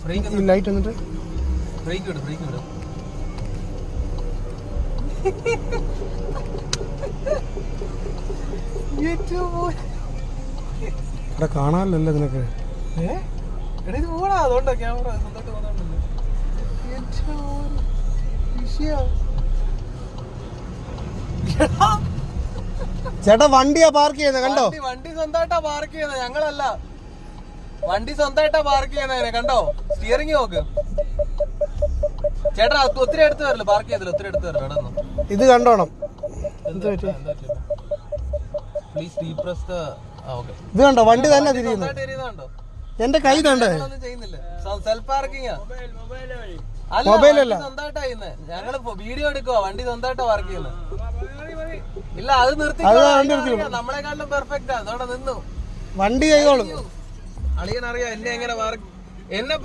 Light വന്നിട്ട് break വിടും ഇവിടെ കാണാനല്ലോ നിനക്ക്. ഇത് പോടാ, അതുകൊണ്ടാ ക്യാമറ സ്വന്തമായിട്ട് പോകുന്നുണ്ടല്ലോ. ചേട്ടാ വണ്ടിയാ പാർക്ക് ചെയ്യുന്നത് കണ്ടോ? വണ്ടി സ്വന്തമായിട്ടാ പാർക്ക് ചെയ്യുന്നത്, ഞങ്ങളല്ല. വണ്ടി സ്വന്തമായിട്ടാ പാർക്ക് ചെയ്യുന്നതിനെ കണ്ടോ? സ്റ്റിയറിംഗ് നോക്ക് ചേട്ടാ. ഒത്തിരി അടുത്ത് വരില്ല, പാർക്ക് ചെയ്തില്ല, ഒത്തിരി അടുത്ത് വരില്ല. ഇവിടെ ഇത് കണ്ടോണം. Please ഡീപ്രസ് the. ഇത് കണ്ടോ വണ്ടി തന്നെ തിരിയുന്നു. എന്റെ കൈ കണ്ടേ. ചെയ്യുന്നില്ല, സെൽഫ് പാർക്കിംഗ്. മൊബൈലല്ല, സ്വന്തമായിട്ടാ ചെയ്യുന്നത്. ഞങ്ങള് വീഡിയോ എടുക്കുക, വണ്ടി സ്വന്തമായിട്ടാ പാർക്ക് ചെയ്യുന്നത്. ഇല്ല, അത് നിർത്തി. നമ്മളെക്കാളും പെർഫെക്റ്റാ. അതോടെ നിന്നു വണ്ടി കൈകോളും. അളിയനറിയാം എന്നെ എങ്ങനെ പാർക്ക് എന്നെ